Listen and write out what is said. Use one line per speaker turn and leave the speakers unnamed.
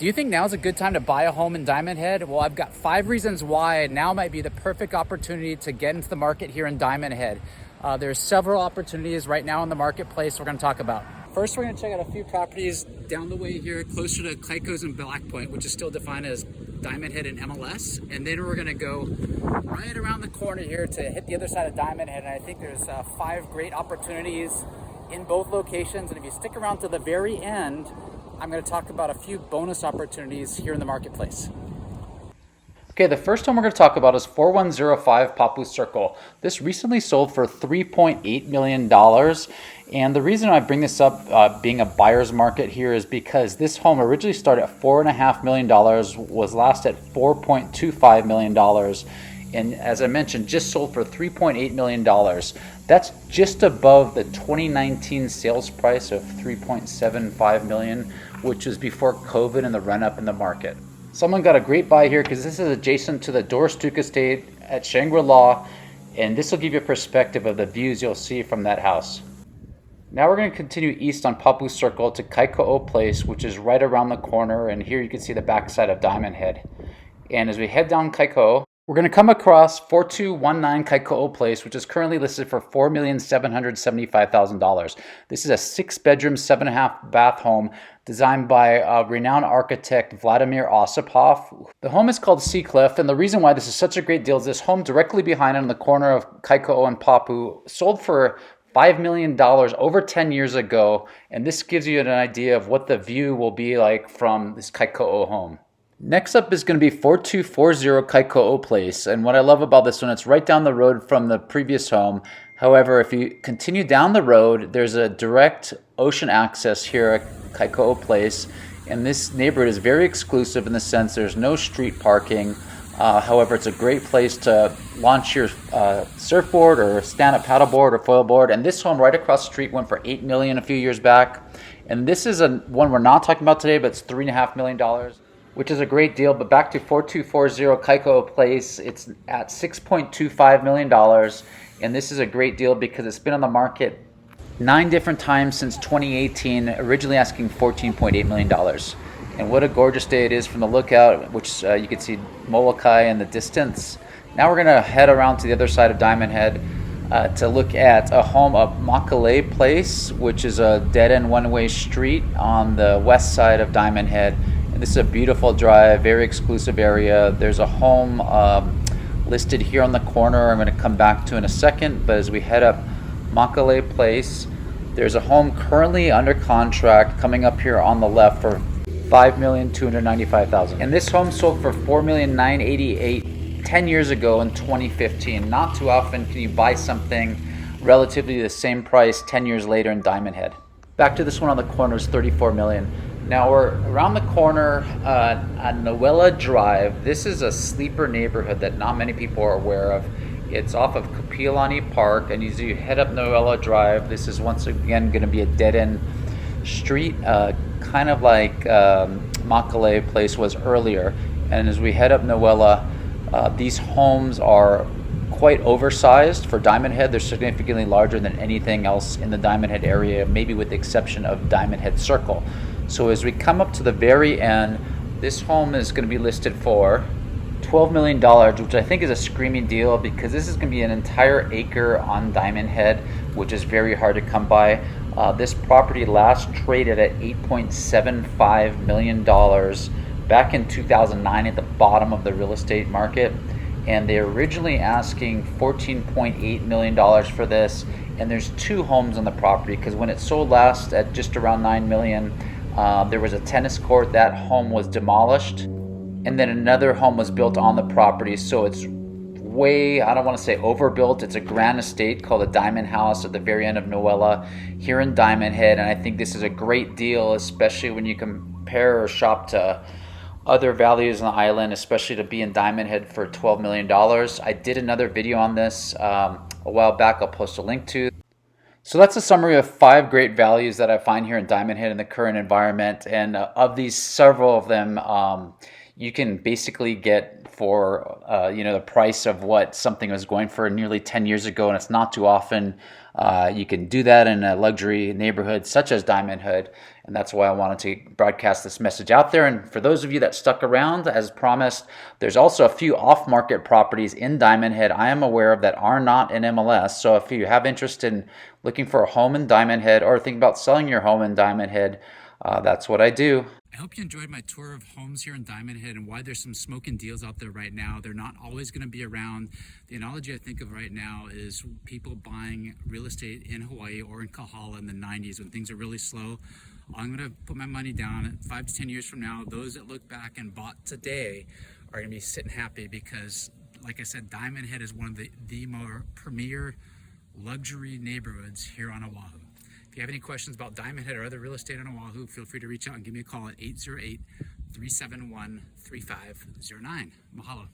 Do you think now's a good time to buy a home in Diamond Head? Well, I've got 5 reasons why now might be the perfect opportunity to get into the market here in Diamond Head. There's several opportunities right now in the marketplace we're going to talk about. First, we're going to check out a few properties down the way here, closer to Kaikoo's and Black Point, which is still defined as Diamond Head and MLS. And then we're going to go right around the corner here to hit the other side of Diamond Head. And I think there's 5 great opportunities in both locations. And if you stick around to the very end, I'm going to talk about a few bonus opportunities here in the marketplace. Okay, the first home we're going to talk about is 4105 Papu Circle. This recently sold for $3.8 million. And the reason I bring this up, being a buyer's market here, is because this home originally started at $4.5 million, was last at $4.25 million. And as I mentioned, just sold for $3.8 million. That's just above the 2019 sales price of $3.75 million, which was before COVID and the run-up in the market. Someone got a great buy here because this is adjacent to the Dorstook Estate at Shangri-La, and this will give you a perspective of the views you'll see from that house. Now we're going to continue east on Papu Circle to Kaikoo Place, which is right around the corner, and here you can see the backside of Diamond Head. And as we head down Kaikoo, we're going to come across 4219 Kaikoo Place, which is currently listed for $4,775,000. This is a 6-bedroom, 7.5-bath home designed by renowned architect Vladimir Ossipoff. The home is called Seacliff, and the reason why this is such a great deal is this home directly behind it on the corner of Kaikoo and Papu sold for $5 million over 10 years ago, and this gives you an idea of what the view will be like from this Kaikoo home. Next up is going to be 4240 Kaikoo Place, and what I love about this one, it's right down the road from the previous home. However, if you continue down the road, there's a direct ocean access here at Kaikoo Place, and this neighborhood is very exclusive in the sense there's no street parking. However, it's a great place to launch your surfboard or stand-up paddleboard or foilboard, and this home right across the street went for $8 million a few years back, and this is one we're not talking about today, but it's $3.5 million. Which is a great deal. But back to 4240 Kaikoo Place, it's at $6.25 million, and this is a great deal because it's been on the market 9 different times since 2018, originally asking $14.8 million. And what a gorgeous day it is from the lookout, which you can see Molokai in the distance. Now we're going to head around to the other side of Diamond Head to look at a home of Makalei Place, which is a dead-end one-way street on the west side of Diamond Head. This is a beautiful drive, very exclusive area. There's a home listed here on the corner I'm going to come back to in a second, but as we head up Makalei Place, there's a home currently under contract coming up here on the left for $5,295,000. And this home sold for $4,988,000 10 years ago in 2015. Not too often can you buy something relatively the same price 10 years later in Diamond Head. Back to this one on the corner is $34 million. Now we're around the corner on Noela Drive. This is a sleeper neighborhood that not many people are aware of. It's off of Kapiolani Park, and as you head up Noela Drive, this is once again going to be a dead-end street, kind of like Makalei Place was earlier. And as we head up Noela, these homes are quite oversized for Diamond Head. They're significantly larger than anything else in the Diamond Head area, maybe with the exception of Diamond Head Circle. So as we come up to the very end, this home is going to be listed for $12 million, which I think is a screaming deal because this is going to be an entire acre on Diamond Head, which is very hard to come by. This property last traded at $8.75 million back in 2009 at the bottom of the real estate market. And they're originally asking $14.8 million for this. And there's 2 homes on the property because when it sold last at just around $9 million, there was a tennis court. That home was demolished, and then another home was built on the property. So it's way, I don't want to say overbuilt. It's a grand estate called the Diamond House at the very end of Noela here in Diamond Head, and I think this is a great deal, especially when you compare or shop to other values on the island, especially to be in Diamond Head for $12 million. I did another video on this a while back. I'll post a link to. So that's a summary of 5 great values that I find here in Diamond Head in the current environment. And of these, several of them you can basically get for the price of what something was going for nearly 10 years ago. And it's not too often you can do that in a luxury neighborhood such as Diamond Head. And that's why I wanted to broadcast this message out there. And for those of you that stuck around, as promised, there's also a few off-market properties in Diamond Head I am aware of that are not in MLS. So if you have interest in looking for a home in Diamond Head or thinking about selling your home in Diamond Head, that's what I do.
I hope you enjoyed my tour of homes here in Diamond Head and why there's some smoking deals out there right now. They're not always going to be around. The analogy I think of right now is people buying real estate in Hawaii or in Kahala in the 90s when things are really slow. I'm going to put my money down 5 to 10 years from now. Those that look back and bought today are going to be sitting happy because, like I said, Diamond Head is one of the more premier luxury neighborhoods here on Oahu. If you have any questions about Diamond Head or other real estate on Oahu, feel free to reach out and give me a call at 808-371-3509. Mahalo.